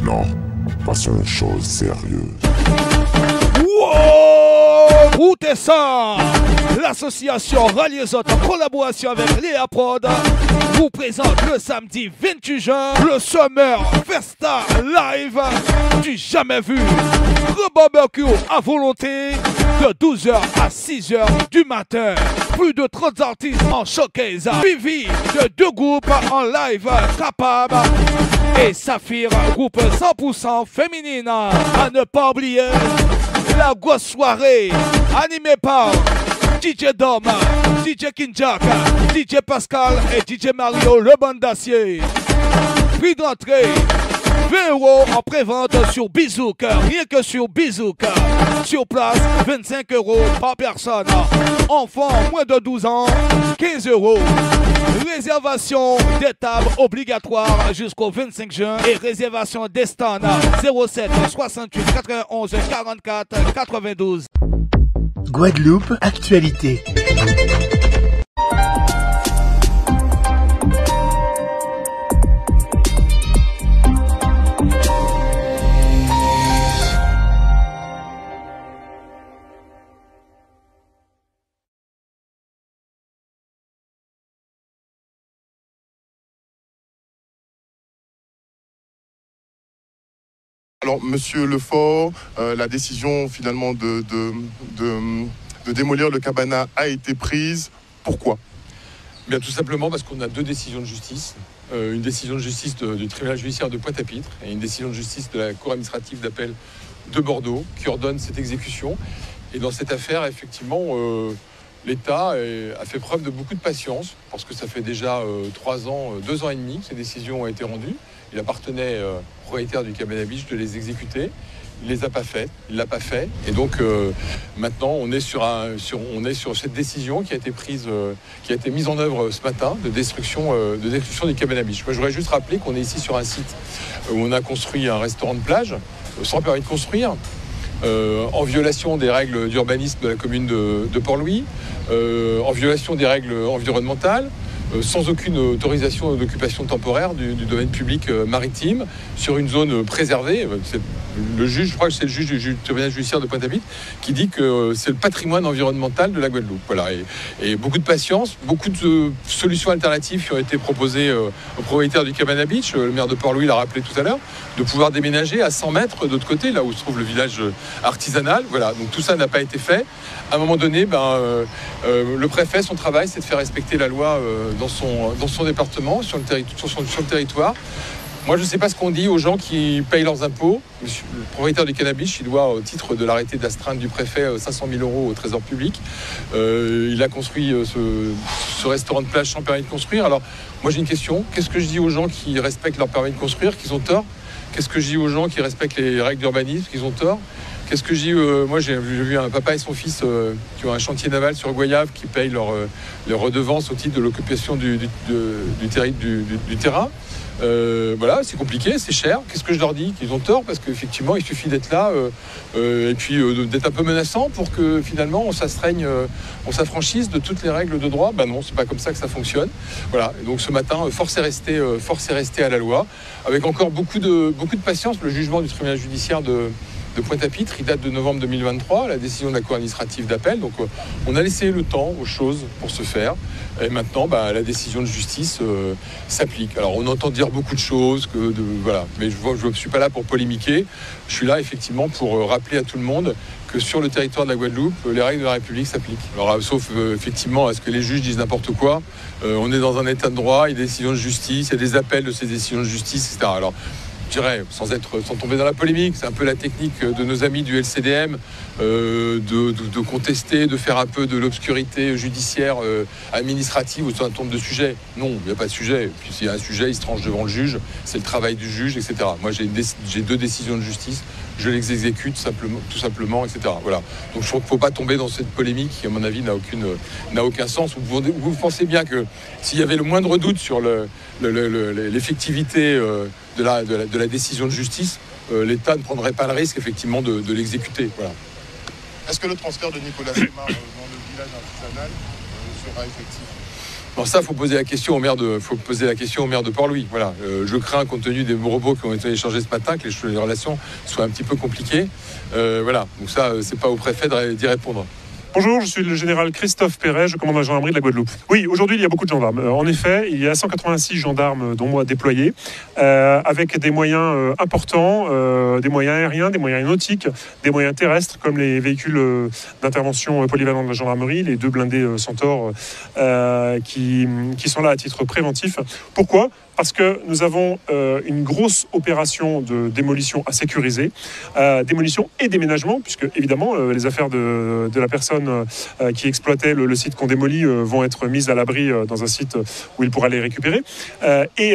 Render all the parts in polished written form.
Non, passons aux choses sérieuses. Wow! Écoutez ça! L'association Ralliezot en collaboration avec Léa Prod vous présente le samedi 28 juin le Summer Festa Live du jamais vu. Le barbecue à volonté de 12h à 6h du matin. Plus de 30 artistes en showcase, suivi de 2 groupes en live, Capable et Saphir, groupe 100% féminine. À ne pas oublier la grosse soirée animée par DJ Dom, DJ Kinjak, DJ Pascal et DJ Mario Le Bandassier. Prix d'entrée 20 € en prévente sur Bizouk, rien que sur Bizouk. Sur place, 25 € par personne. Enfants moins de 12 ans, 15 €. Réservation des tables obligatoire jusqu'au 25 juin et réservation des stands 07 68 91 44 92. Guadeloupe, actualité. Alors, Monsieur Lefort, la décision finalement de démolir le cabana a été prise. Pourquoi ? Bien, tout simplement parce qu'on a 2 décisions de justice. Une décision de justice du tribunal judiciaire de Pointe-à-Pitre et une décision de justice de la cour administrative d'appel de Bordeaux qui ordonne cette exécution. Et dans cette affaire, effectivement, l'État a fait preuve de beaucoup de patience parce que ça fait déjà 3 ans, 2 ans et demi que ces décisions ont été rendues. Il appartenait au propriétaire du cabana beach de les exécuter. Il les a pas fait, il l'a pas fait. Et donc maintenant, on est sur cette décision qui a été prise, qui a été mise en œuvre ce matin de destruction du cabana beach. Moi, je voudrais juste rappeler qu'on est ici sur un site où on a construit un restaurant de plage sans permis de construire. En violation des règles d'urbanisme de la commune de Port-Louis, en violation des règles environnementales, sans aucune autorisation d'occupation temporaire du domaine public maritime, sur une zone préservée. Le juge, je crois que c'est le juge du tribunal judiciaire de Pointe-à-Pitre, qui dit que c'est le patrimoine environnemental de la Guadeloupe. Voilà. Et beaucoup de patience, beaucoup de solutions alternatives qui ont été proposées aux propriétaires du cabana beach. Le maire de Port-Louis l'a rappelé tout à l'heure, de pouvoir déménager à 100 mètres de l'autre côté, là où se trouve le village artisanal. Voilà. Donc tout ça n'a pas été fait. À un moment donné, le préfet, son travail, c'est de faire respecter la loi dans son département, sur le territoire. Moi, je ne sais pas ce qu'on dit aux gens qui payent leurs impôts. Le propriétaire du cannabis, il doit, au titre de l'arrêté d'astreinte du préfet, 500 000 € au trésor public. Il a construit ce restaurant de plage sans permis de construire. Alors, moi, j'ai une question. Qu'est-ce que je dis aux gens qui respectent leur permis de construire, qu'ils ont tort ? Qu'est-ce que je dis aux gens qui respectent les règles d'urbanisme, qu'ils ont tort ? Qu'est-ce que je dis moi, j'ai vu un papa et son fils qui ont un chantier naval sur Goyave qui payent leur redevance au titre de l'occupation du terrain. Voilà, c'est compliqué, c'est cher. Qu'est-ce que je leur dis ? Qu'ils ont tort, parce qu'effectivement, il suffit d'être là et puis d'être un peu menaçant pour que finalement on s'affranchisse de toutes les règles de droit. Ben non, c'est pas comme ça que ça fonctionne. Voilà. Et donc ce matin, force est restée à la loi, avec encore beaucoup de patience. Le jugement du tribunal judiciaire de Pointe-à-Pitre, il date de novembre 2023, la décision de la cour administrative d'appel. Donc on a laissé le temps aux choses pour se faire. Et maintenant, la décision de justice s'applique. Alors on entend dire beaucoup de choses, voilà. Mais je ne suis pas là pour polémiquer. Je suis là effectivement pour rappeler à tout le monde que sur le territoire de la Guadeloupe, les règles de la République s'appliquent. Alors sauf effectivement à ce que les juges disent n'importe quoi. On est dans un état de droit, il y a des décisions de justice, il y a des appels de ces décisions de justice, etc. Alors je dirais, sans tomber dans la polémique, c'est un peu la technique de nos amis du LCDM de contester, de faire un peu de l'obscurité judiciaire administrative sur un certain nombre de sujets. Non, il n'y a pas de sujet. Puis s'il y a un sujet, il se tranche devant le juge, c'est le travail du juge, etc. Moi, j'ai 2 décisions de justice, je les exécute tout simplement, etc. Voilà. Donc je trouve qu'il ne faut pas tomber dans cette polémique qui, à mon avis, n'a aucun sens. Vous pensez bien que s'il y avait le moindre doute sur l'effectivité de la décision de justice, l'État ne prendrait pas le risque effectivement de l'exécuter. Voilà. Est-ce que le transfert de Nicolas Semar dans le village artisanal sera effectif ? Alors ça, faut poser la question au maire de Port-Louis. Voilà, je crains, compte tenu des propos qui ont été échangés ce matin, que les relations soient un petit peu compliquées. Voilà, donc ça, c'est pas au préfet d'y répondre. Bonjour, je suis le général Christophe Perret, je commande la gendarmerie de la Guadeloupe. Oui, aujourd'hui, il y a beaucoup de gendarmes. En effet, il y a 186 gendarmes, dont moi, déployés, avec des moyens importants, des moyens aériens, des moyens nautiques, des moyens terrestres, comme les véhicules d'intervention polyvalents de la gendarmerie, les 2 blindés Centaure, qui sont là à titre préventif. Pourquoi ? Parce que nous avons une grosse opération de démolition à sécuriser, démolition et déménagement, puisque évidemment les affaires de la personne qui exploitait le site qu'on démolit vont être mises à l'abri dans un site où il pourra les récupérer. Et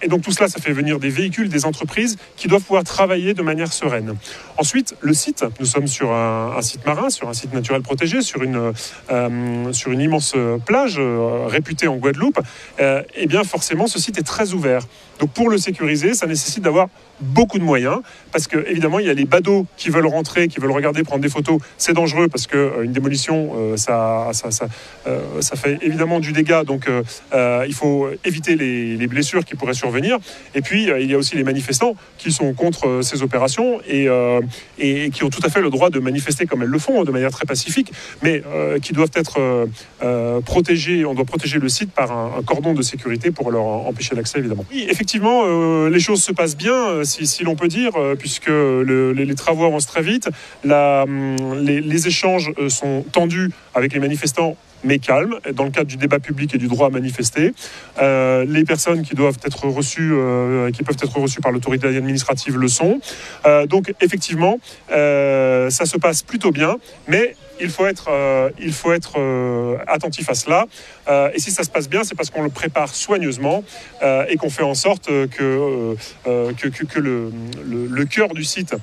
donc tout cela, ça fait venir des véhicules, des entreprises qui doivent pouvoir travailler de manière sereine. Ensuite, le site, nous sommes sur un site marin, sur un site naturel protégé, sur une immense plage réputée en Guadeloupe. Et bien forcément, ce site est très ouvert. Donc pour le sécuriser, ça nécessite d'avoir beaucoup de moyens, parce que évidemment il y a les badauds qui veulent rentrer, qui veulent regarder, prendre des photos. C'est dangereux parce que une démolition, ça fait évidemment du dégât. Donc il faut éviter les blessures qui pourraient survenir. Et puis il y a aussi les manifestants qui sont contre ces opérations et qui ont tout à fait le droit de manifester comme elles le font, de manière très pacifique, mais qui doivent être protégés. On doit protéger le site par un cordon de sécurité pour leur empêcher l'accès, évidemment. Oui, effectivement, les choses se passent bien, si l'on peut dire, puisque les travaux avancent très vite. Les échanges sont tendus avec les manifestants, mais calmes, dans le cadre du débat public et du droit à manifester. Les personnes qui doivent être reçues, qui peuvent être reçues par l'autorité administrative le sont. Donc effectivement, ça se passe plutôt bien, mais il faut être attentif à cela. Et si ça se passe bien, c'est parce qu'on le prépare soigneusement et qu'on fait en sorte que le cœur du site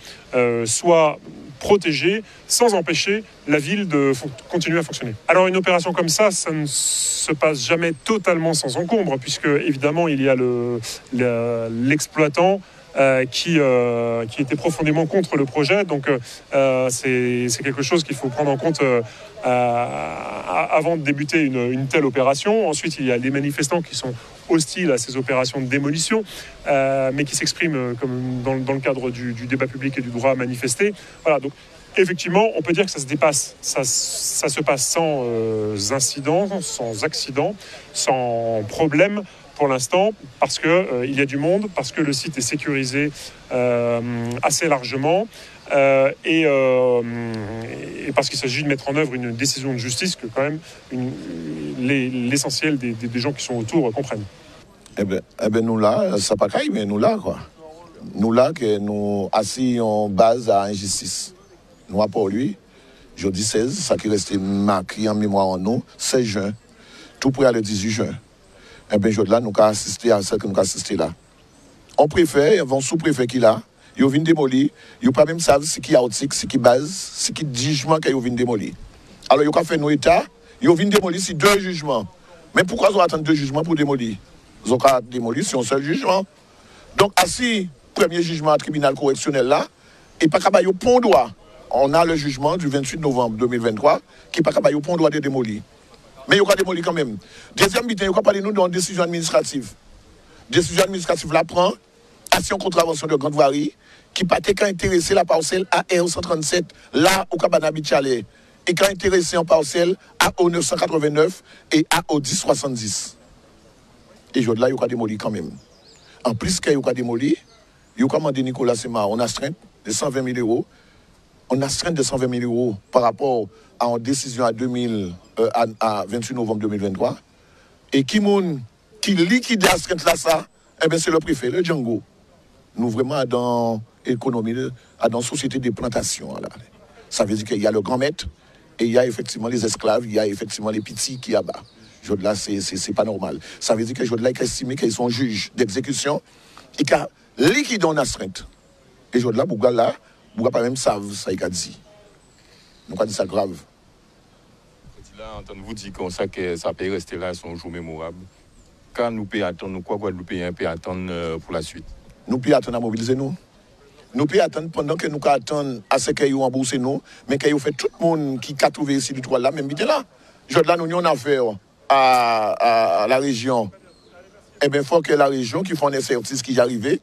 soit protégé sans empêcher la ville de continuer à fonctionner. Alors une opération comme ça ne se passe jamais totalement sans encombre, puisque évidemment il y a l'exploitant qui était profondément contre le projet. Donc c'est quelque chose qu'il faut prendre en compte avant de débuter une telle opération. Ensuite, il y a les manifestants qui sont hostiles à ces opérations de démolition, mais qui s'expriment comme dans le cadre du débat public et du droit à manifester. Voilà, donc effectivement, on peut dire que ça se passe sans incident, sans accident, sans problème pour l'instant, parce qu'il y a du monde, parce que le site est sécurisé assez largement, et parce qu'il s'agit de mettre en œuvre une décision de justice que quand même l'essentiel des gens qui sont autour comprennent. Eh ben nous là, ça pas caille, mais nous là quoi. Nous là que nous assis en base à injustice. Nous à Port-Louis, jeudi 16, ça qui reste marqué en mémoire en nous, 16 juin, tout près à le 18 juin. Eh bien, aujourd'hui là, nous avons assisté à ce que nous avons assisté là. On préfère, un sous-préfet qui là, ils viennent démolir, ils ne savent pas même ce qui est outique, ce qui est base, ce qui est jugement qu'ils viennent démolir. Alors, ils ont fait nos états, ils viennent démolir sur 2 jugements. Mais pourquoi ils ont attendu 2 jugements pour démolir? Ils ont démolir sur un seul jugement. Donc, assis, premier jugement à tribunal correctionnel là, et pas qu'à au pont droit. On a le jugement du 28 novembre 2023 qui n'est pas qu'à au pont droit de démolir. Mais il y a démoli quand même. Deuxième bitin, il y a parlé nous d'une décision administrative. Décision administrative la prend, action contravention de grande voirie, qui pas qu'à intéresser la parcelle AR 137, là au Cabana Bichale, et qu'à intéresser en parcelle AO 989 et AO 1070. Et aujourd'hui là, il y a démoli quand même. En plus qu'il y a démoli, il y a commandé Nicolas Sema, on a astreinte de 120 000 euros. On a astreinte de 120 000 euros par rapport à une décision à 28 novembre 2023. Et qui liquide l'astreinte là, ça, eh bien c'est le préfet, le Django. Nous vraiment dans l'économie, dans la société des plantations. Là. Ça veut dire qu'il y a le grand maître, et il y a effectivement les esclaves, il y a effectivement les petits qui y a bas. Là, c'est pas normal. Ça veut dire que là, il a estimé qu'ils sont juges d'exécution et qu'il a liquidé en astreinte. Et là, Bouga là, Bouga pas même savent ça, il a dit. Donc, on a dit ça grave. Là, entendez-vous dire comme ça que ça peut rester là son jour mémorable. Quand nous pouvons attendre, nous quoi Guadeloupéens peut attendre pour la suite? Nous pouvons attendre à mobiliser nous. Nous pouvons attendre pendant que nous attendons à ce qu'ils ont remboursé nous, mais qu'ils ont fait tout le monde qui a trouvé ici du droit là, même là. Là, nous avons une affaire à la région, eh bien, il faut que la région qui font un exercice qui y arrive, eh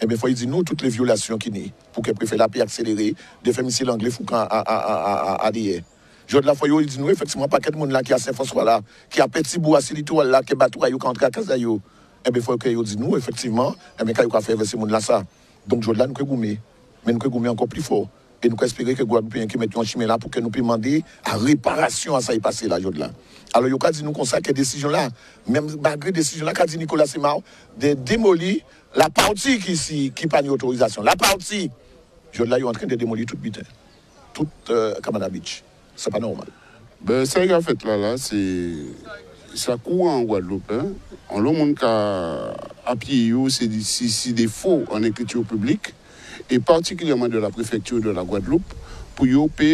bien, il faut dire nous toutes les violations qui n'y pour que le préfet la paix accélérer, de faire ici l'anglais fou à dire. Je de la fois, il dit nous, effectivement, pas quel monde là qui a Saint-François là, qui a petit bout à Silito là, qui bateau à yo contre Kazayo. Eh bien, il faut que il dit nous, effectivement, eh bien, quand il a fait verser monde là ça. Donc, je de là, nous que goumer, mais nous que goumer encore plus fort. Et nous espérons que Guadeloupéens qui mettent un chemin là pour que nous puissions demander à réparation à ça y passer là, là. Alors, il y a dit nous comme ça que décision là, même malgré décision là, qu'a dit Nicolas Simao, de démolir la partie qui pas d'autorisation. La partie, je là, ils sont en train de démolir toute Bitin, toute Kamana Beach. C'est pas normal. Ben, ça y a fait là, c'est. Ça court en Guadeloupe. Hein. En le monde qui a appuyé, c'est des faux en écriture publique. Et particulièrement de la préfecture de la Guadeloupe, pour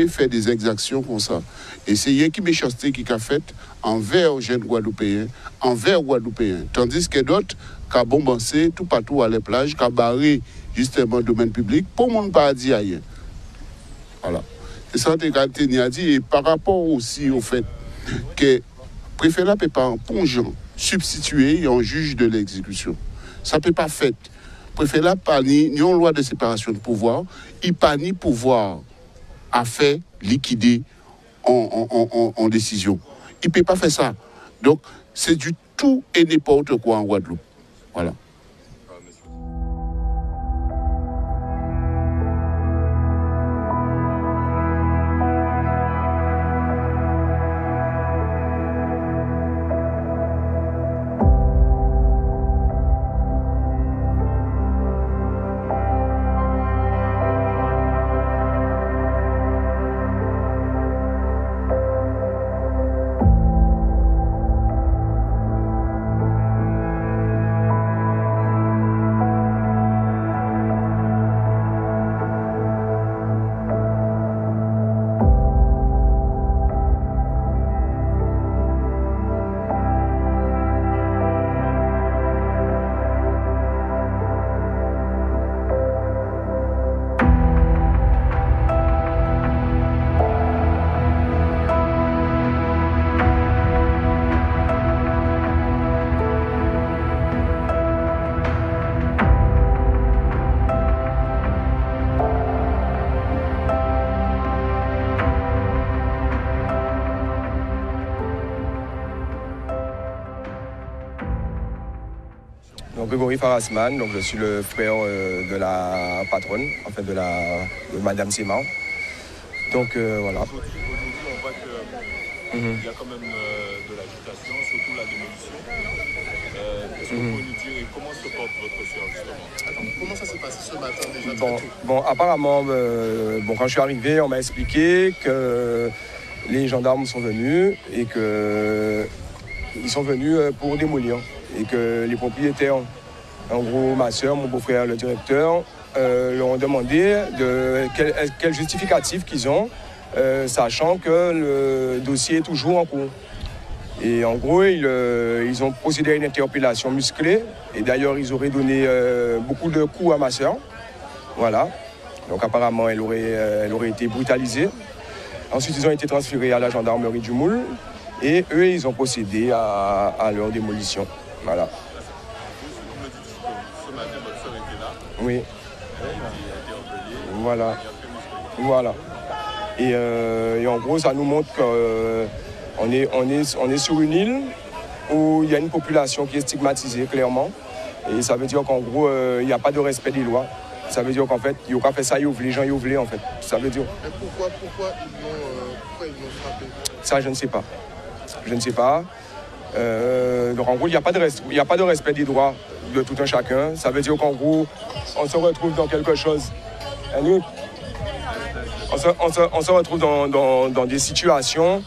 faire des exactions comme ça. Et c'est une qui méchanceté qui a fait envers les jeunes Guadeloupéens, envers Guadeloupéens. Tandis que d'autres qui ont bombardé tout partout à la plage, qui ont barré justement le domaine public, pour mon pas dire rien. Voilà. C'est ça que je a dit. Et par rapport aussi au fait que le préfet ne peut pas en pongeant substituer un juge de l'exécution. Ça ne peut pas faire. Le préfet n'a pas ni une loi de séparation de pouvoir, il n'a pas ni pouvoir à faire liquider en décision. Il ne peut pas faire ça. Donc, c'est du tout et n'importe quoi en Guadeloupe. Voilà. Donc Grégory Farasman, donc je suis le frère de la patronne, en fait de Madame Simao. Donc voilà. Aujourd'hui, on voit qu'il y a quand même de l'agitation, surtout la démolition. Est-ce que vous pouvez nous dire comment se porte votre soeur justement? Alors, comment ça s'est passé ce matin déjà? Bon, apparemment, quand je suis arrivé, on m'a expliqué que les gendarmes sont venus et qu'ils sont venus pour démolir. Et que les propriétaires, en gros ma soeur, mon beau-frère, le directeur, leur ont demandé quel justificatif qu'ils ont, sachant que le dossier est toujours en cours. Et en gros, ils ont procédé à une interpellation musclée. Et d'ailleurs, ils auraient donné beaucoup de coups à ma soeur. Voilà. Donc apparemment, elle aurait été brutalisée. Ensuite, ils ont été transférés à la gendarmerie du Moule. Et eux, ils ont procédé à leur démolition. Voilà. Ce matin, votre soeur était là. Oui. Elle a été employée. Voilà. Voilà. Et en gros, ça nous montre qu'on est sur une île où il y a une population qui est stigmatisée, clairement. Et ça veut dire qu'en gros, il n'y a pas de respect des lois. Ça veut dire qu'en fait, il n'y a pas fait ça, les gens y ouvrent, en fait. Ça veut dire. Mais pourquoi ils l'ont frappé? Ça, je ne sais pas. Je ne sais pas. Donc en gros, il n'y a pas de respect des droits de tout un chacun. Ça veut dire qu'en gros, on se retrouve dans quelque chose. On se retrouve dans des situations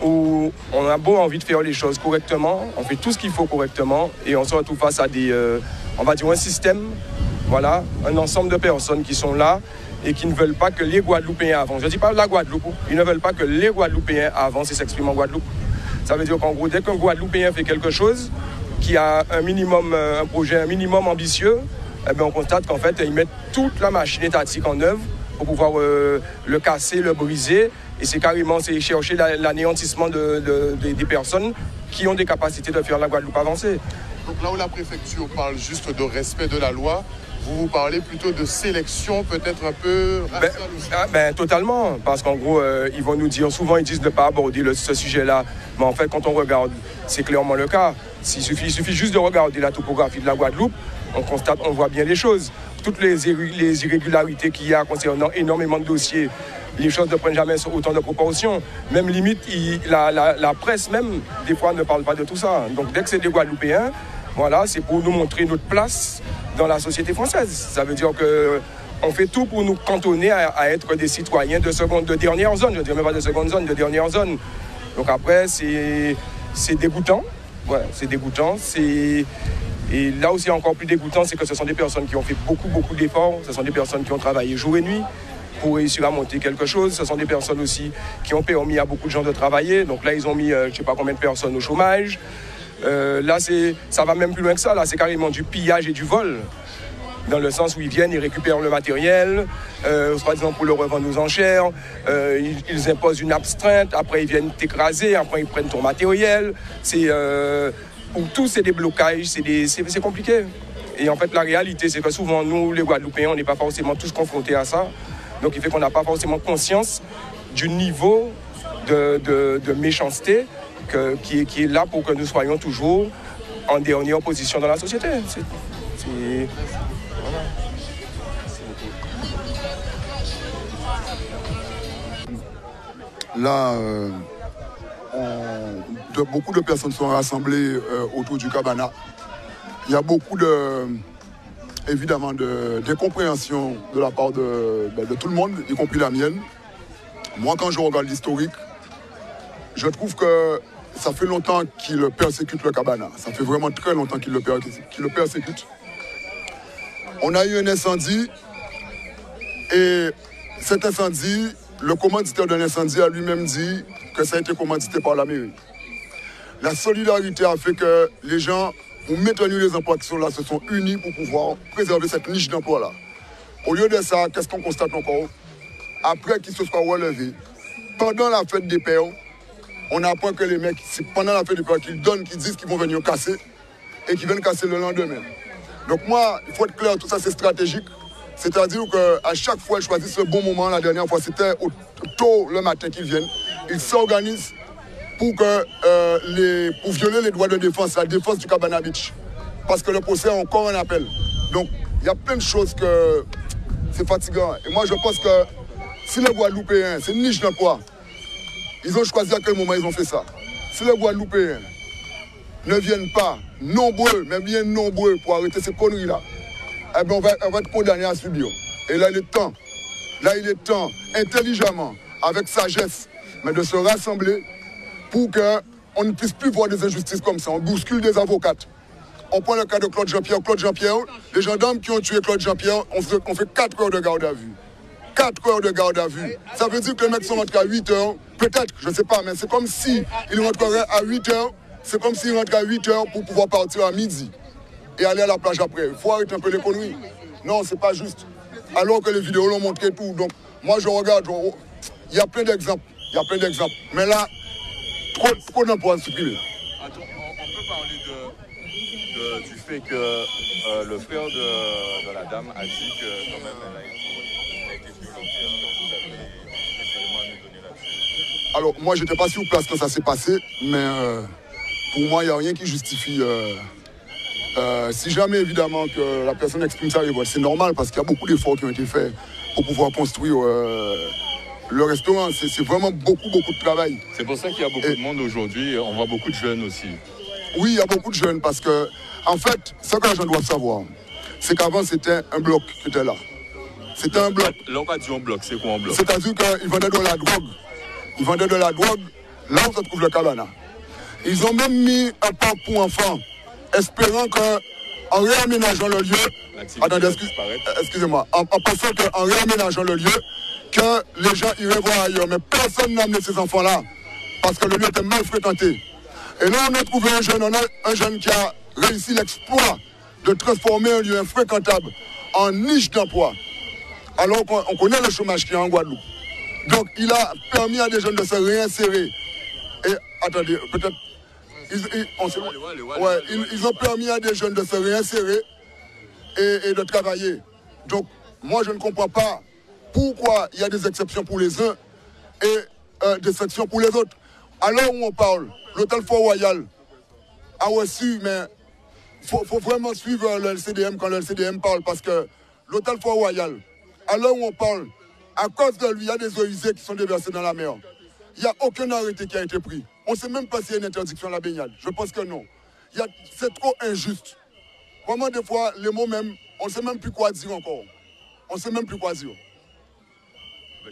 où on a beau envie de faire les choses correctement, on fait tout ce qu'il faut correctement et on se retrouve face à on va dire un système, voilà, un ensemble de personnes qui sont là et qui ne veulent pas que les Guadeloupéens avancent. Je ne dis pas la Guadeloupe, ils ne veulent pas que les Guadeloupéens avancent et s'expriment en Guadeloupe. Ça veut dire qu'en gros, dès qu'un Guadeloupéen fait quelque chose, qui a un projet un minimum ambitieux, eh bien, on constate qu'en fait, ils mettent toute la machine étatique en œuvre pour pouvoir le casser, le briser Et c'est carrément chercher l'anéantissement des personnes qui ont des capacités de faire la Guadeloupe avancer. Donc là où la préfecture parle juste de respect de la loi, vous parlez plutôt de sélection peut-être un peu raciale aussi. Totalement, parce qu'en gros, ils vont nous dire, souvent ils disent de ne pas aborder ce sujet-là, mais en fait quand on regarde, c'est clairement le cas. Il suffit juste de regarder la topographie de la Guadeloupe, on voit bien les choses. Toutes les irrégularités qu'il y a concernant énormément de dossiers, les choses ne prennent jamais autant de proportions. Même limite, la presse même, des fois, ne parle pas de tout ça. Donc dès que c'est des Guadeloupéens, voilà, c'est pour nous montrer notre place dans la société française. Ça veut dire qu'on fait tout pour nous cantonner à être des citoyens de dernière zone. Je ne dirais même pas de seconde zone, de dernière zone. Donc après, c'est dégoûtant. Ouais, c'est dégoûtant. Et là aussi, encore plus dégoûtant, c'est que ce sont des personnes qui ont fait beaucoup d'efforts. Ce sont des personnes qui ont travaillé jour et nuit pour réussir à monter quelque chose. Ce sont des personnes aussi qui ont permis à beaucoup de gens de travailler. Donc là, ils ont mis, je ne sais pas combien de personnes au chômage. Là, ça va même plus loin que ça. Là, c'est carrément du pillage et du vol. Dans le sens où ils viennent, ils récupèrent le matériel, soi-disant pour le revendre aux enchères. Ils imposent une astreinte. Après, ils viennent t'écraser. Après, ils prennent ton matériel. Pour tous, c'est des blocages. C'est compliqué. Et en fait, la réalité, c'est que souvent, nous, les Guadeloupéens, on n'est pas forcément tous confrontés à ça. Donc, il fait qu'on n'a pas forcément conscience du niveau de méchanceté qui est là pour que nous soyons toujours en dernière position dans la société. Là, beaucoup de personnes sont rassemblées autour du cabana. Il y a beaucoup évidemment d'incompréhension de la part de tout le monde, y compris la mienne. Moi, quand je regarde l'historique, je trouve que ça fait longtemps qu'il persécute le cabana. Ça fait vraiment très longtemps qu'il le persécute. On a eu un incendie et cet incendie, le commanditaire de l'incendie a lui-même dit que ça a été commandité par la mairie. La solidarité a fait que les gens, pour maintenir les emplois qui sont là, se sont unis pour pouvoir préserver cette niche d'emploi-là. Au lieu de ça, qu'est-ce qu'on constate encore? Après qu'ils se soient relevés, pendant la fête des pères, on apprend que les mecs, c'est pendant la fête des pères qu'ils donnent, qu'ils disent qu'ils vont venir casser et qu'ils viennent casser le lendemain. Donc moi, il faut être clair, tout ça c'est stratégique. C'est-à-dire qu'à chaque fois, ils choisissent le bon moment. La dernière fois, c'était tôt le matin qu'ils viennent. Ils s'organisent pour violer les droits de défense, la défense du Cabana Beach. Parce que le procès a encore un appel. Donc, il y a plein de choses que c'est fatigant. Et moi, je pense que si les Guadeloupéens, c'est une niche d'emploi, ils ont choisi à quel moment ils ont fait ça. Si les Guadeloupéens ne viennent pas nombreux, mais bien nombreux pour arrêter ces conneries-là, eh bien on va être condamné à subir. Et là, il est temps, intelligemment, avec sagesse, mais de se rassembler pour qu'on ne puisse plus voir des injustices comme ça. On bouscule des avocates. On prend le cas de Claude Jean-Pierre. Claude Jean-Pierre, les gendarmes qui ont tué Claude Jean-Pierre, on fait 4 heures de garde à vue. 4 heures de garde à vue. Ça veut dire que les mecs sont rentrés à 8 heures. Peut-être, je ne sais pas, mais c'est comme s'ils rentreraient à 8 heures. C'est comme s'ils rentraient à 8 heures pour pouvoir partir à midi et aller à la plage après. Il faut arrêter un peu les conneries. Non, c'est pas juste. Alors que les vidéos l'ont montré tout. Donc, moi, je regarde. Il y a plein d'exemples. Mais là, trop d'emplois à supprimer. Attends, on peut parler du fait que le frère de la dame a dit que quand même elle a été violentée. Vous avez des éléments à nous donner là-dessus? Alors, moi, je n'étais pas sur place quand ça s'est passé, mais pour moi, il n'y a rien qui justifie. Si jamais, évidemment, que la personne exprime sa révolte, c'est normal parce qu'il y a beaucoup d'efforts qui ont été faits pour pouvoir construire le restaurant. C'est vraiment beaucoup de travail. C'est pour ça qu'il y a beaucoup de monde aujourd'hui. On voit beaucoup de jeunes aussi. Oui, il y a beaucoup de jeunes parce que, en fait, ce que les gens doivent savoir, c'est qu'avant, c'était un bloc qui était là. C'était un bloc. Là, on va dire un bloc. C'est quoi un bloc? C'est-à-dire qu'ils vendaient de la drogue. Ils vendaient de la drogue là où se trouve le cabana. Ils ont même mis un parc pour enfants, espérant qu'en réaménageant le lieu, attendez, excusez-moi, en pensant qu'en réaménageant le lieu, que les gens iraient voir ailleurs. Mais personne n'a amené ces enfants-là, parce que le lieu était mal fréquenté. Et là, on a trouvé un jeune qui a réussi l'exploit de transformer un lieu infréquentable en niche d'emploi. Alors qu'on connaît le chômage qu'il y a en Guadeloupe. Donc il a permis à des jeunes de se réinsérer. Et attendez, peut-être... Ils ont permis à des jeunes de se réinsérer et de travailler. Donc moi je ne comprends pas pourquoi il y a des exceptions pour les uns et des sections pour les autres. À l'heure où on parle, l'hôtel Fort-Royal a reçu, mais il faut vraiment suivre le LCDM quand le LCDM parle, parce que l'hôtel Fort-Royal, à l'heure où on parle, à cause de lui, il y a des eaux usées qui sont déversées dans la mer. Il n'y a aucun arrêté qui a été pris. On ne sait même pas s'il y a une interdiction à la baignade. Je pense que non. C'est trop injuste. Vraiment, des fois, les mots même, on ne sait même plus quoi dire encore. On ne sait même plus quoi dire.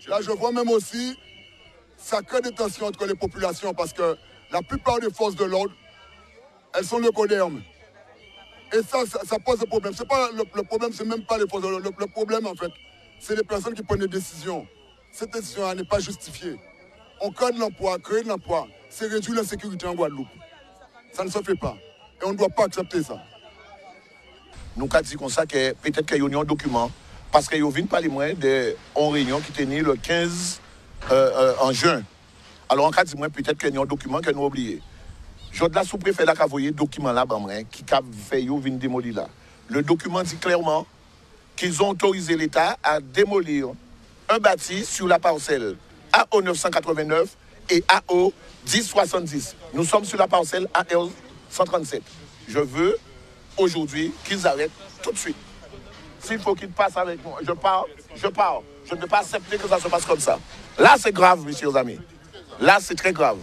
Là, je vois même aussi, ça crée des tensions entre les populations, parce que la plupart des forces de l'ordre, elles sont le coderme. Et ça pose des problèmes. C'est pas, le problème, c'est même pas les forces de l'ordre. Le problème, en fait, c'est les personnes qui prennent des décisions. Cette décision n'est pas justifiée. On crée de l'emploi, créer de l'emploi, c'est réduire l'insécurité en Guadeloupe. Ça ne se fait pas. Et on ne doit pas accepter ça. Nous avons dit comme ça que peut-être qu'il y a un document, parce qu'il y a une parlement de réunion qui tenait le 15 en juin. Alors on a dit peut-être qu'il y a un document que nous avons oublié. Je de la sous-préfet qui a envoyé le document là, qui a fait une démolir là. Le document dit clairement qu'ils ont autorisé l'État à démolir un bâti sur la parcelle AO 989 et AO 1070. Nous sommes sur la parcelle AL 137. Je veux aujourd'hui qu'ils arrêtent tout de suite. S'il faut qu'ils passent avec moi, je pars. Je ne peux pas accepter que ça se passe comme ça. Là, c'est grave, messieurs amis. Là, c'est très grave.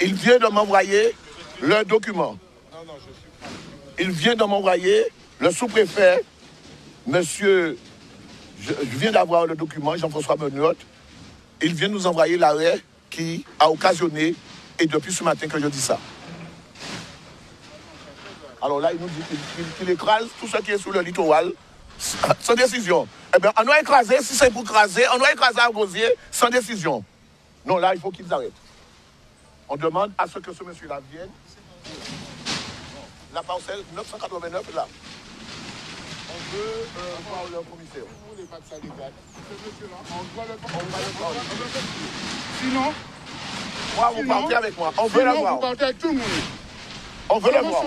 Il vient de m'envoyer le document. Il vient de m'envoyer le sous-préfet, monsieur, je viens d'avoir le document, Jean-François Benoît. Il vient nous envoyer l'arrêt qui a occasionné, et depuis ce matin que je dis ça. Alors là, il nous dit qu'il écrase tout ce qui est sur le littoral sans décision. Eh bien, on doit écraser, si c'est pour écraser, on doit écraser à Gosier sans décision. Non, là, il faut qu'ils arrêtent. On demande à ce que ce monsieur-là vienne. La parcelle 989, là. On veut voir le commissaire. Ce monsieur-là, on doit le prendre. Sinon, vous partez avec moi. On veut la voir. Vous partez avec tout le monde. On veut la voir.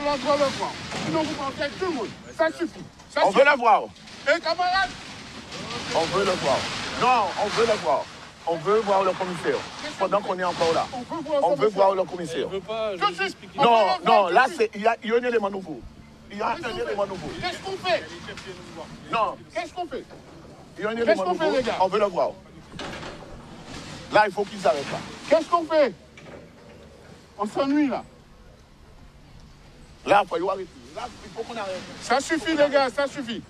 Sinon, vous partez avec tout le monde. Ça suffit. On veut la voir. Et camarades, on veut le voir. Non, on veut le voir. On veut voir le commissaire. Pendant qu'on est encore là. On veut voir le commissaire. Non, là, il y a un élément nouveau. Il y a un élément nouveau. Qu'est-ce qu'on fait? Non. Qu'est-ce qu'on fait? Il y a un élément nouveau. On veut le voir. Là, il faut qu'ils arrêtent là. Qu'est-ce qu'on fait? On s'ennuie là. Là, il faut arrêter. Là, il faut qu'on arrête. Ça suffit, les gars, ça suffit.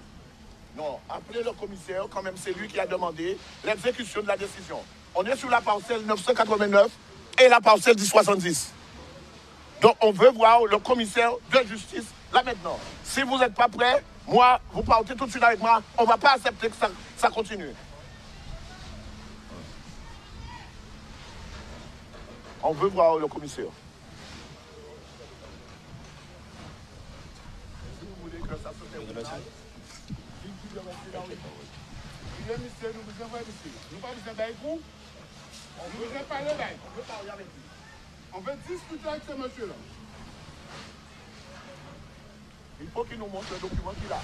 Non, appelez le commissaire, quand même, c'est lui qui a demandé l'exécution de la décision. On est sur la parcelle 989 et la parcelle 1070. Donc, on veut voir le commissaire de justice là maintenant. Si vous n'êtes pas prêts, moi, vous partez tout de suite avec moi. On ne va pas accepter que ça continue. On veut voir le commissaire. Si vous voulez que ça se termine. Monsieur, nous vous envoyons ici. Nous ne pas besoin d'aller vous. On veut parler d'aille. On veut parler avec lui. On veut discuter avec ce monsieur-là. Il faut qu'il nous montre le document qu'il a.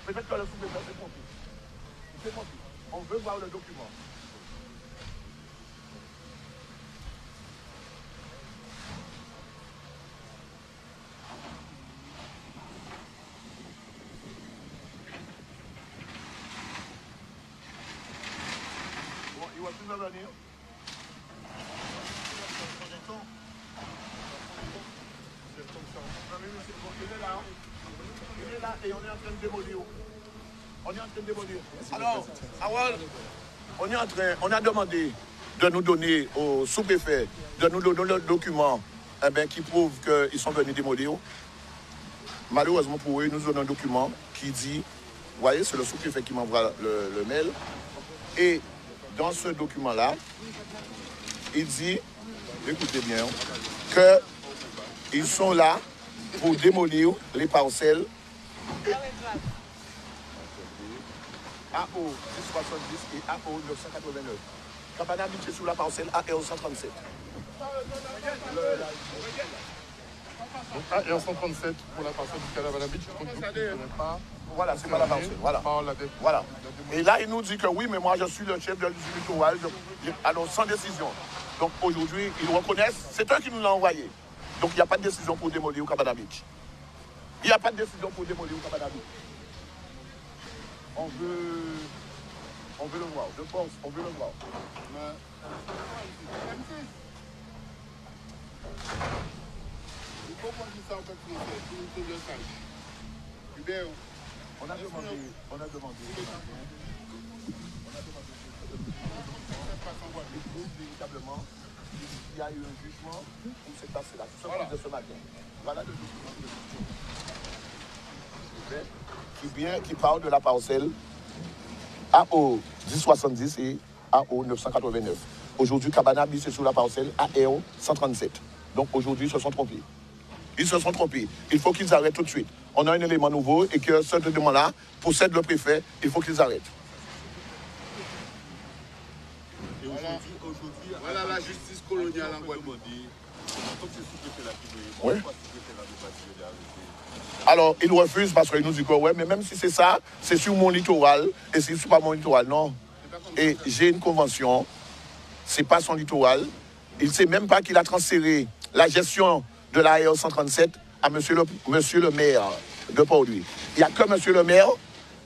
Peut-être que le sous-préfet s'est compris. Il s'est compris. On veut voir le document. Il va plus venir. Il est là et on est en train de démolir. Alors, on a demandé de nous donner au sous-préfet, de nous donner le document qui prouve qu'ils sont venus démolir. Malheureusement pour eux, ils nous donnent un document qui dit, vous voyez, c'est le sous-préfet qui m'envoie le mail. Et dans ce document-là, il dit, écoutez bien, qu'ils sont là pour démolir les parcelles AO 1070 et AO 989. Cabana Beach est sur la parcelle AR137. Donc AR137 pour la parcelle du Cabana Beach, je ne connais pas. Voilà, c'est pas la parcelle. Voilà. Et là, il nous dit que oui, mais moi, je suis le chef du littoral. Alors, sans décision. Donc, aujourd'hui, ils reconnaissent. C'est eux qui nous l'ont envoyé. Donc, il n'y a pas de décision pour démolir au Cabana Beach. Il n'y a pas de décision pour démolir au Cabana Beach. On veut le voir. Je pense, on veut le voir. Il faut qu'on dise ça en fait français, pour une chose de salle. Hubert, on a demandé. Véritablement, il y a eu un jugement pour cette passé-là. Tout ça de ce matin. Voilà le jugement qui parle de la parcelle AO 1070 et AO 989. Aujourd'hui, Cabana Beach est sur la parcelle AO 137. Donc aujourd'hui, ils se sont trompés. Ils se sont trompés. Il faut qu'ils arrêtent tout de suite. On a un élément nouveau et que ce demande-là possède le préfet. Il faut qu'ils arrêtent. Et aujourd'hui, voilà la justice coloniale en Guadeloupe. Oui. Alors, ils refusent parce qu'ils nous disent que ouais, mais même si c'est ça, c'est sur mon littoral. Et si c'est pas mon littoral, non. Et j'ai une convention. C'est pas son littoral. Il ne sait même pas qu'il a transféré la gestion de la AR 137 à monsieur le maire de Port-Louis. Il n'y a que monsieur le maire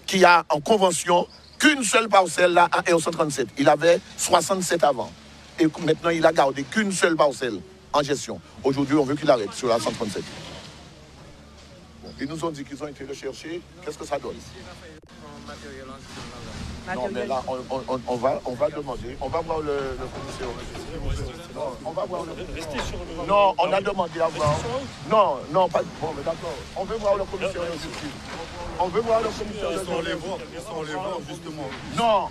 qui a en convention qu'une seule parcelle là à AR 137. Il avait 67 avant. Et maintenant, il a gardé qu'une seule parcelle en gestion. Aujourd'hui, on veut qu'il arrête sur la 137. Bon, ils nous ont dit qu'ils ont été le chercher. Qu'est-ce que ça donne? Non, mais là, on va demander. On va voir le commissaire. On va voir le... Non, on a demandé à voir. Non, pas... Bon, mais d'accord. On veut voir le commissaire de justice. On veut voir le commissaire de justice. Ils sont allés voir, justement. Non,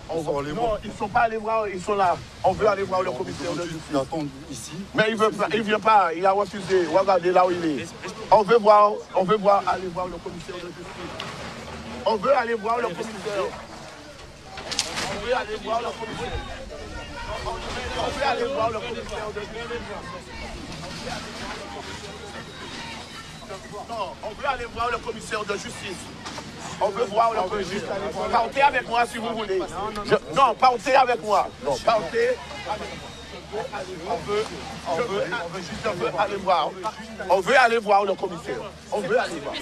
ils ne sont pas allés voir, ils sont là. On veut aller voir le commissaire de justice. Ils attendent ici. Mais il ne vient pas, il a refusé. Regardez là où il est. On veut aller voir le commissaire de justice. On veut aller voir le commissaire. On veut aller voir le commissaire. On veut aller voir le commissaire de justice. Non, on veut aller voir le commissaire de justice. On veut voir le commissaire. Partez avec moi si vous voulez. Non, partez avec moi. Non, partez. On veut aller voir. On veut aller voir le commissaire. On veut aller voir.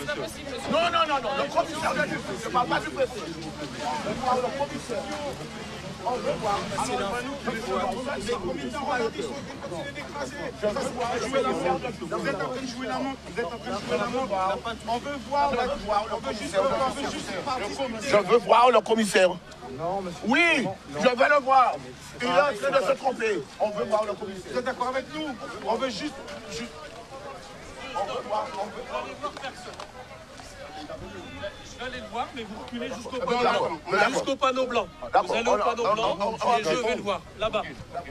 Non. Le commissaire de justice. Je ne parle pas du préfet. On veut voir le commissaire. On veut voir. Vous êtes en train de jouer la montre. On veut voir le commissaire. Je veux voir le commissaire. Oui, je veux le voir. Il est en train de se tromper. On veut voir le commissaire. Vous êtes d'accord avec nous? On veut juste... On veut voir personne. Je vais aller le voir, mais vous reculez jusqu'au panneau blanc. Vous allez au panneau blanc et je vais le voir. Là-bas.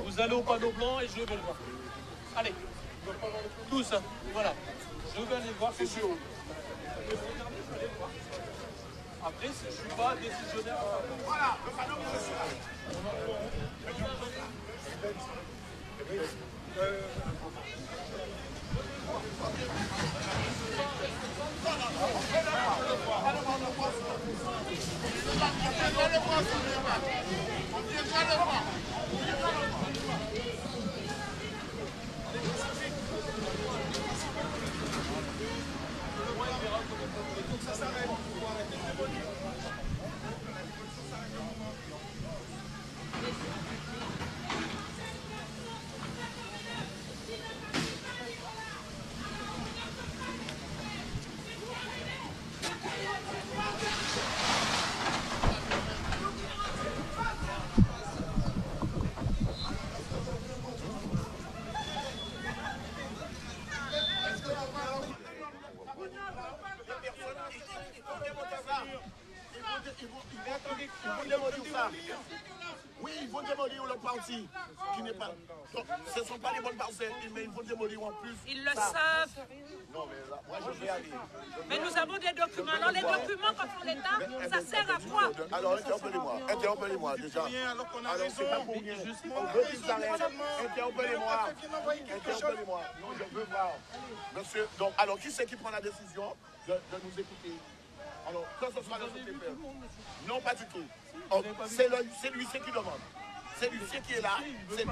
Vous allez au panneau blanc et je vais le voir. Allez. Tous. Voilà. Je vais aller le voir. C'est sûr. Après, je ne suis pas décisionnaire. Voilà, le panneau blanc. là. Oui, ils vont démolir l'autre partie qui n'est pas. Donc, ce ne sont pas les bonnes parcelles, mais ils vont démolir en plus. Ils le savent. Non, mais là, moi je vais aller. Mais nous avons des documents. Alors les documents, quand on les tape, ça sert à quoi? Alors interpellez-moi déjà. Alors c'est pas pour rien. On veut qu'ils s'arrêtent. Interpellez-moi. Non, je veux voir. Monsieur, donc, alors qui c'est qui prend la décision de nous écouter? Alors, que ce soit le sous-préfet. Non, pas du tout. C'est l'huissier qui demande. C'est l'huissier qui est là. C'est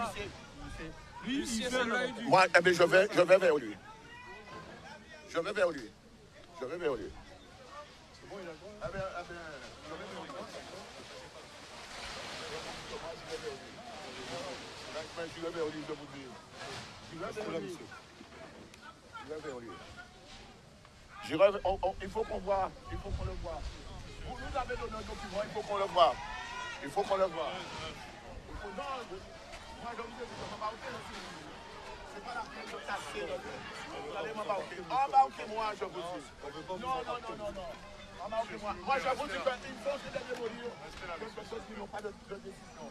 l'huissier. Moi, eh bien, je vais vers lui. Je vais vers lui. C'est bon, il a le droit. Je vais vers lui, je vous dis. Je vais vers lui. Il faut qu'on voit. Il faut qu'on le voit. Vous nous avez donné un document, il faut qu'on le voit. Il faut qu'on le voit. Non, moi je vous dis, c'est pas la peine de casser. Vous allez m'embarquer-moi, je vous dis. Non. Embarquez-moi. Moi je vous dis qu'il faut se démolir quelque chose qui n'ont pas de décision.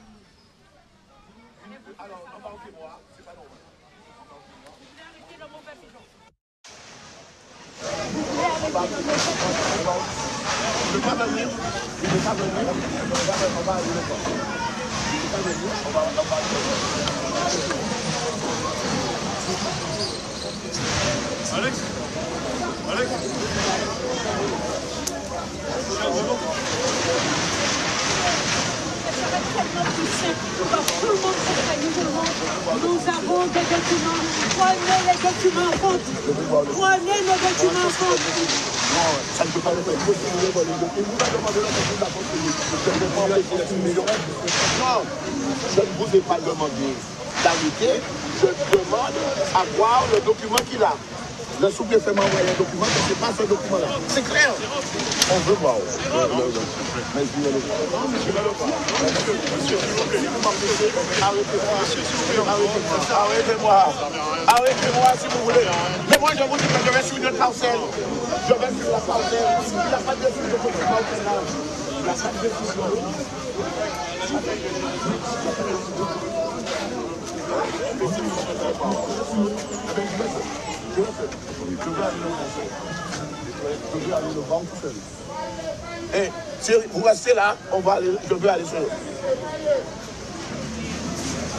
Alors, embarquez-moi, c'est pas normal. Il ne peut pas venir. On va aller le voir. Il ne peut pas venir. On va aller le voir. Alex. Tout le monde nous avons des documents. Prenez les documents en compte. Prenez nos documents en compte. Non, ça ne peut pas le faire. Il faut signer les documents. Il vous a demandé la question de la construction. Non, je ne vous ai pas demandé d'arrêter. Je demande à voir le document qu'il a. Le sous-préfet m'a envoyé un document, mais ce n'est pas ce document-là. C'est clair. On veut voir. Mais je vais le voir. Monsieur, arrêtez-moi si vous voulez. Mais moi, je vous dis que je vais sur une parcelle. Je vais sur la parcelle. Il n'y a pas de décision de cette parcelle-là. Il n'y a pas de décision. Je vais aller le voir tout seul. Et Thierry, vous restez là, je vais aller seul.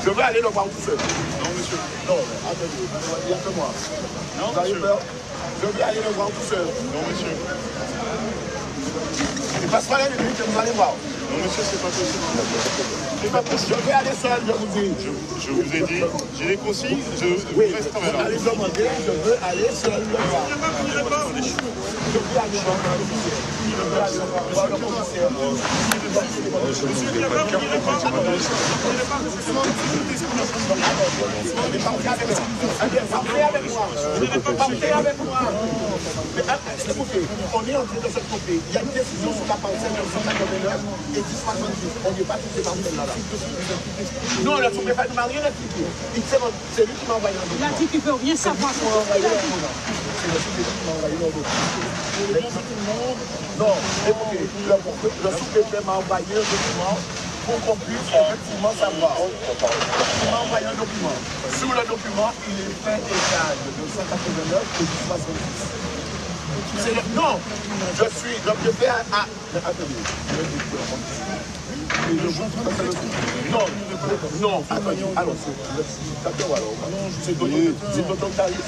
Je vais aller le voir tout seul. Non, monsieur. Non, attendez, il n'y a que moi. Non, vous avez peur? Je vais aller le voir tout seul. Non, monsieur. Il passe pas la limite, vous allez voir. Non, monsieur, c'est pas possible. C'est pas possible. Je vais aller seul, je vous dis. Je vous ai dit, j'ai les consignes, je resterai là. Allez demander, je veux aller seul le voir. Je veux aller voir le commissaire. Je veux aller voir le commissaire. Monsieur, il n'y a pas de carte. Partez avec moi. Partez avec moi. Écoutez, on est en train de se tromper. Il y a une décision sur la parcelle de 189 et 1070. On n'est pas tous ces parcelles là. Non, le sous-préfet ne m'a rien expliqué. C'est lui qui m'a envoyé un document. Il a dit qu'il ne veut rien savoir. C'est le sous-préfet qui m'a envoyé un document. Non, écoutez, le sous-préfet m'a envoyé un document pour qu'on puisse effectivement savoir. Il m'a envoyé un document. Sur le document, il est fait égal de 289 et 1070. Non, je suis le préfet à... Attendez, non, attendez, alors c'est notre tarif.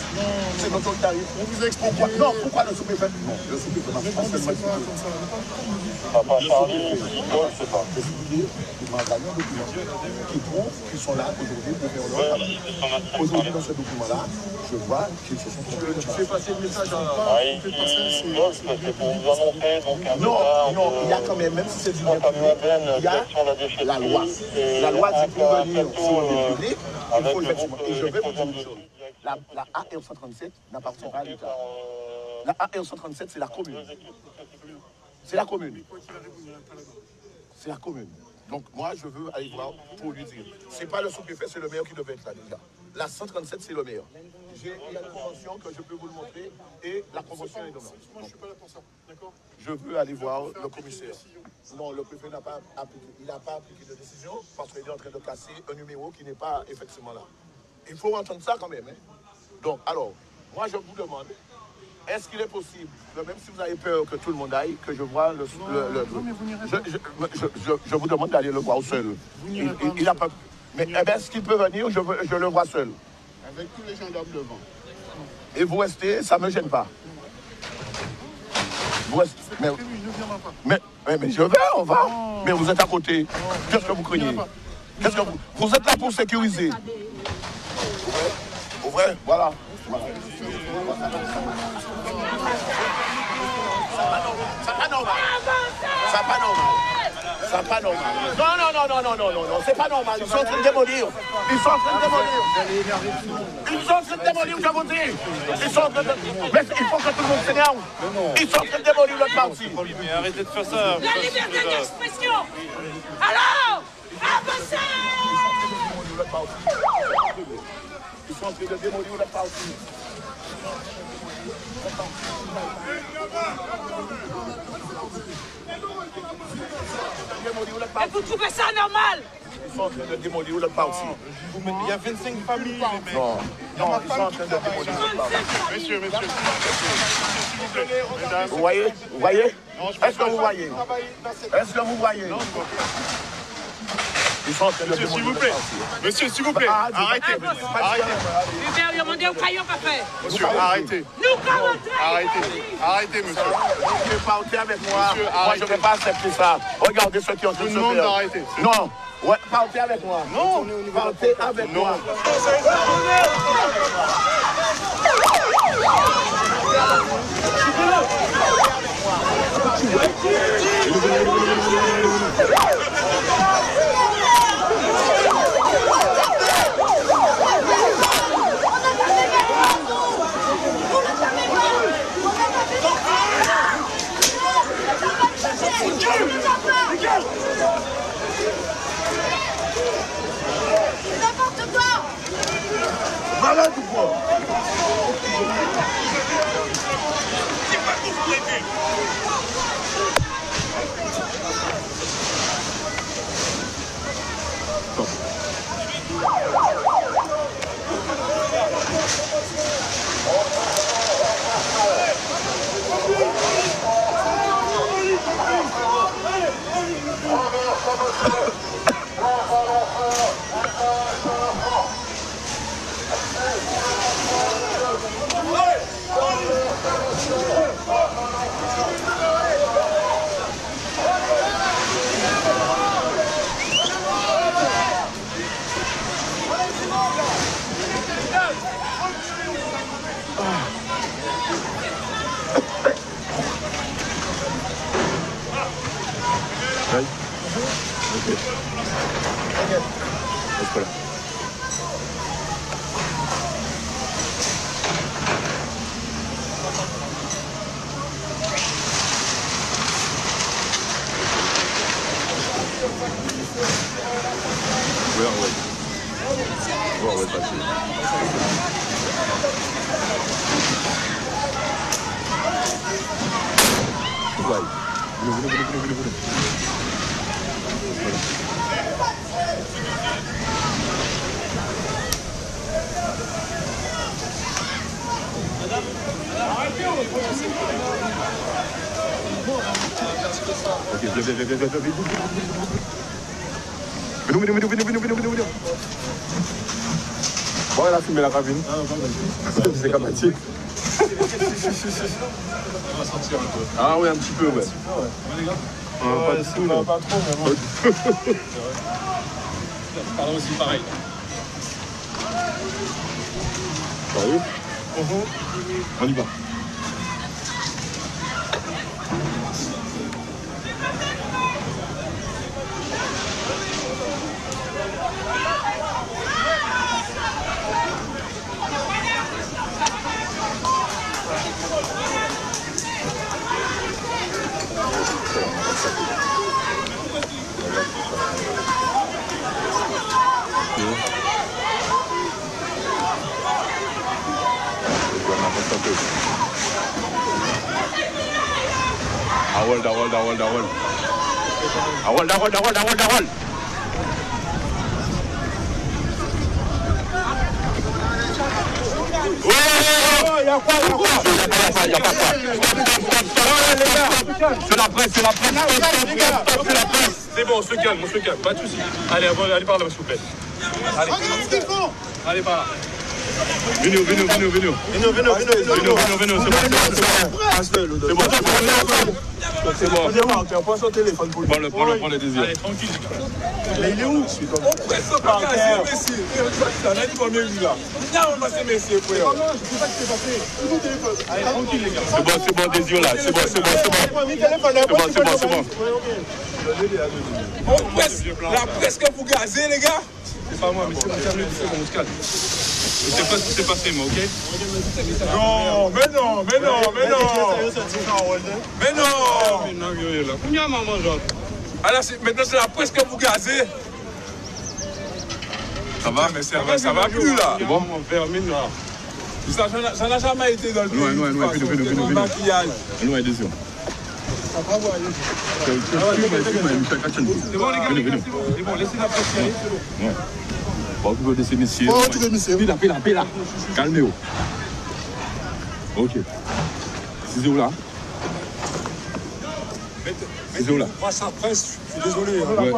C'est notre tarif. On vous explique. Non, pourquoi le sous-préfet? Non, le sous-préfet m'a pas seulement Papa Charlie, je sais pas. Il m'a envoyé un document qui prouve qu'ils sont là aujourd'hui pour faire leur travail. Aujourd'hui, dans ce document-là, je vois qu'ils se sont trompés. Tu fais passer le message à non, il y a quand même si c'est du bien public, il y a la loi. La loi dit pour venir sur le bien public, il faut effectivement. Et je vais vous dire une chose. La AR137 n'appartient pas à l'État. La AR137, c'est la commune. C'est la commune. C'est la commune. Donc moi, je veux aller voir pour lui dire. C'est pas le sous-préfet, c'est le maire qui devait être là déjà. la 137, c'est le meilleur. Il y a une convention que je peux vous le montrer et la convention est demain. Moi, je suis pas là pour ça. D'accord? Je veux aller voir le commissaire. Non, le préfet n'a pas appliqué. Il n'a pas appliqué de décision parce qu'il est en train de casser un numéro qui n'est pas effectivement là. Il faut entendre ça quand même. Hein? Donc, alors, moi, je vous demande, est-ce qu'il est possible, même si vous avez peur que tout le monde aille, que je vois le non, mais vous n'irez pas. je vous demande d'aller le voir seul. Il a pas. Mais est-ce qu'il peut venir? Je le vois seul. Avec tous les gendarmes devant. Et vous restez, ça ne me gêne pas. Vous restez. Mais, il ne viendra pas. Mais je vais, on va. Oh. Mais vous êtes à côté. Qu'est-ce que vous craignez? Qu'est-ce que vous êtes là pour sécuriser? Au vrai, voilà. C'est pas normal. C'est pas normal. C'est pas normal. Non, c'est pas normal. Ils sont en train de démolir. Ils sont en train de démolir, je vous dis. Ils sont en train de... Mais il faut que tout le monde s'énerve. Ils sont en train de démolir notre parti. Mais arrêtez de faire ça. La liberté d'expression. Alors, avancez. Ils sont en train de démolir notre parti. Et vous trouvez ça normal? Ils sont en train de démolir notre parti. Il y a 25 familles. Non, ils sont en train de démolir notre parti. Monsieur, s'il vous plaît. Mesdames. Vous voyez? Est-ce que vous voyez? Est-ce que vous voyez? Ils sont en train de Monsieur, s'il vous plaît. Monsieur, s'il vous plaît. Arrêtez. Hubert, demandez au crayon pas fait. Monsieur, arrêtez. Arrêtez, monsieur. Vous ne partez avec moi. Moi, je ne vais pas accepter ça. Regardez ce qui est en train de se faire. Tout le monde d'arrêter. Non. Ouais, partez avec moi. Non. Partez avec moi. N'importe quoi. Malade ou quoi? Venez. Bon, elle a fumé la cabine. C'est comme un type. Ah oui, un petit peu, ouais. Pas de tout, non. Pas trop, mais bon. Pardon aussi, pareil. Sérieux? On y va. peu. Hold. Il y a quoi? C'est la presse. C'est bon, on se calme, pas de soucis. Allez par là, s'il vous plaît. Allez par là. Venez. C'est bon. Tu as pas son téléphone pour lui. Prends le désir. Allez, tranquille, les gars. Il est où? On presse pas, messieurs. On a dit combien il là? Non, on va se messieurs. Je sais pas ce qui s'est passé. Allez, tranquille, les gars. C'est bon, désir là. C'est bon. On presse la presse que vous gazez, les gars. C'est pas moi, mais c'est mon calme. Je sais pas ce qui s'est passé, moi, ok? Non. Alors, maintenant, c'est la presse que vous gazez. Ça va? Mais ça va plus, là. C'est bon? Ça n'a jamais été dans le pays. Venez. Maquillage. Nous, désir. C'est bon, les gars, c'est bon, laissez la presse y aller, c'est bon. Ouais. Bon, vous laissez messieurs. Pila. Calmez-vous. Ok. C'est où là? Moi, ça presse, je suis désolé. Ouais.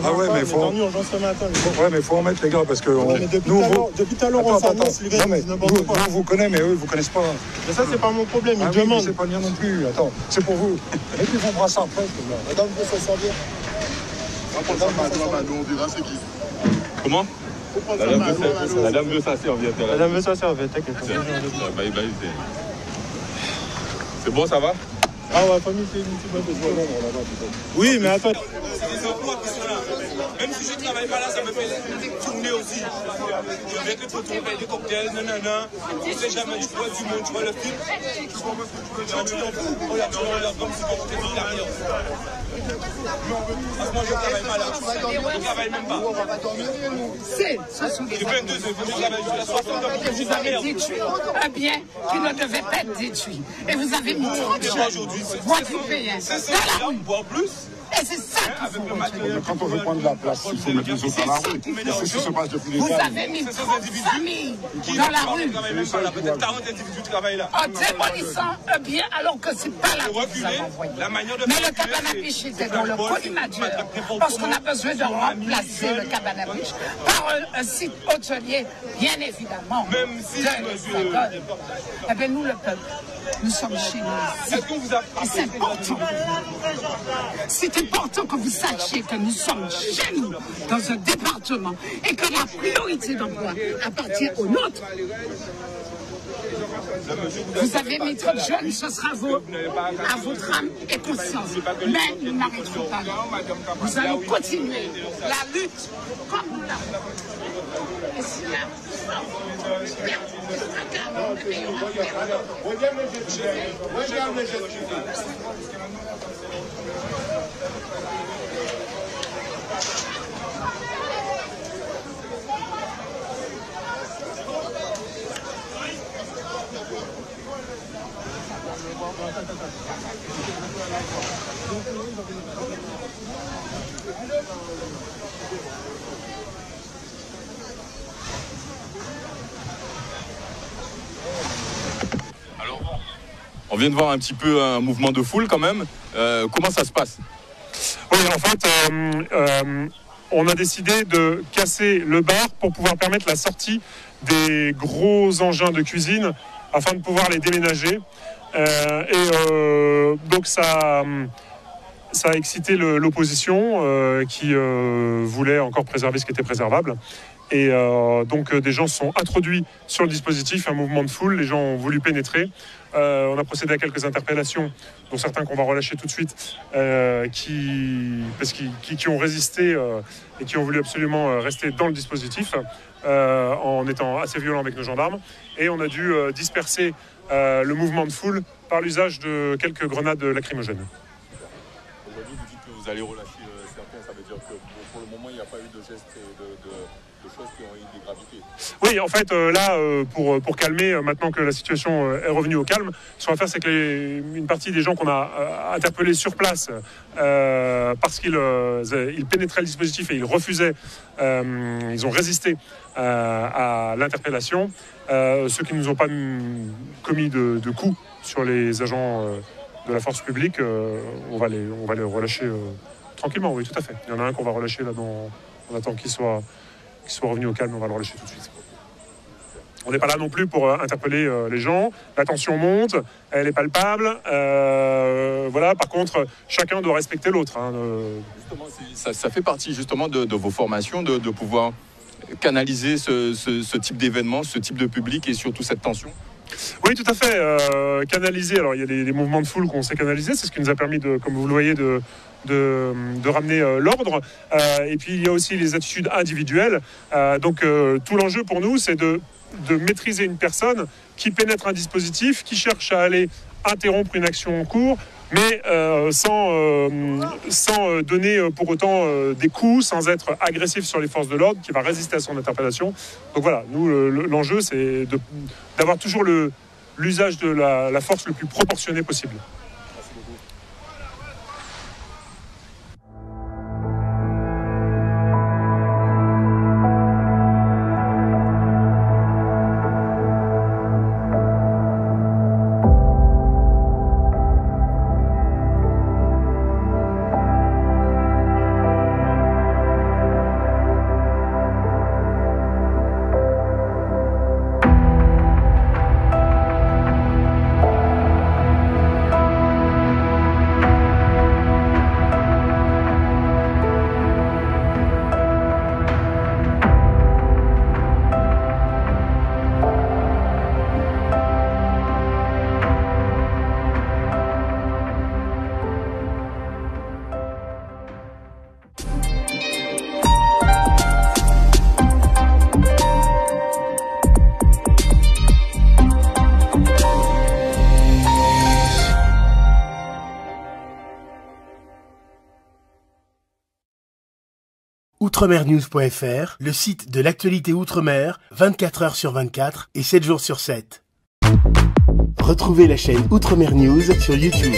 Ah ouais, mais faut. Ouais, mais faut en mettre les gars parce que depuis tout à l'heure on s'annonce les gars. Nous vous connaissez, mais eux vous connaissent pas. Mais ça c'est pas mon problème, ils demandent. C'est pas le mien non plus. Attends, c'est pour vous. Mettez vos bras sans presse, les gars. Madame veut s'en servir. On dira c'est qui. Comment? La dame veut sa serviette. Madame veut s'en servir, t'inquiète. C'est bon, ça va? Ah ouais, famille, c'est une petite bonne là-bas. Oui, mais attends. Même si je ne travaille pas là, ça me fait tourner aussi. Je vais que tu trouves des cocktails, nanana. Tu sais jamais, tu vois du monde, tu vois le film. Tu t'en fous. Regarde, comme si tu étais toute l'arrière. Parce que moi, je ne travaille pas là. Je ne travaille même pas. Ce sont des je 22 heures, je travaille jusqu'à 60 ans. vous avez détruit un bien qui ne devait pas être détruit. Et vous avez mis 30 jeunes Guadeloupéens dans la rue. Boire plus. Et c'est ça qu'il faut retenir. Quand on veut prendre de la place, il faut mettre les autres à la rue. C'est ce qui se passe depuis des Vous années. avez mis 30 familles dans la rue. Peut-être 40 individus travaillent là. En démolissant un bien alors que c'est pas la rue que vous avez envoyé. Mais le cabane à biche était dans le collimateur parce qu'on a besoin de remplacer le cabane à biche par un site hôtelier, bien évidemment. Même si eh bien, nous, le peuple, nous sommes chez nous. Est-ce qu'on vous a et c'est important. C'est important que vous sachiez que nous sommes chez nous, dans un département, et que la priorité d'emploi appartient aux nôtres. Vous avez mis trop de jeunes, ce sera à votre âme et conscience. Mais nous n'arrêterons pas là. Nous allons continuer la lutte comme nous l'avons. Et si là, Alors, on vient de voir un petit peu un mouvement de foule quand même. Comment ça se passe? Oui, en fait, on a décidé de casser le bar pour pouvoir permettre la sortie des gros engins de cuisine afin de pouvoir les déménager. Donc ça a excité l'opposition qui voulait encore préserver ce qui était préservable. Et donc des gens se sont introduits sur le dispositif, un mouvement de foule, les gens ont voulu pénétrer. On a procédé à quelques interpellations, dont certains qu'on va relâcher tout de suite, qui ont résisté et qui ont voulu absolument rester dans le dispositif en étant assez violents avec nos gendarmes. Et on a dû disperser le mouvement de foule par l'usage de quelques grenades lacrymogènes. Aujourd'hui, vous dites que vous allez relâcher certains, ça veut dire que pour le moment, il n'y a pas eu de gestes et de choses qui ont eu des gravités. Oui, en fait, là, pour calmer, maintenant que la situation est revenue au calme, ce qu'on va faire, c'est que une partie des gens qu'on a interpellés sur place, parce qu'ils pénétraient le dispositif et ils refusaient, ils ont résisté à l'interpellation, ceux qui ne nous ont pas commis de coups sur les agents de la force publique, on va les relâcher tranquillement, oui, tout à fait. Il y en a un qu'on va relâcher là, on attend qu'il soit revenu au calme, on va le relâcher tout de suite. On n'est pas là non plus pour interpeller les gens. La tension monte, elle est palpable. Voilà. Par contre, chacun doit respecter l'autre. Hein. Justement, ça fait partie justement de vos formations de pouvoir canaliser ce type d'événement, ce type de public et surtout cette tension. Oui, tout à fait. Canaliser. Alors, il y a des mouvements de foule qu'on sait canaliser. C'est ce qui nous a permis, comme vous le voyez, de ramener l'ordre. Et puis, il y a aussi les attitudes individuelles. Donc, tout l'enjeu pour nous, c'est de maîtriser une personne qui pénètre un dispositif, qui cherche à aller interrompre une action en cours, mais sans donner pour autant des coups, sans être agressif sur les forces de l'ordre, qui va résister à son interpellation. Donc voilà, nous, l'enjeu, c'est d'avoir toujours l'usage de la force le plus proportionné possible. Outremernews.fr, le site de l'actualité Outre-mer, 24 h sur 24 et 7 jours sur 7. Retrouvez la chaîne Outremer News sur YouTube.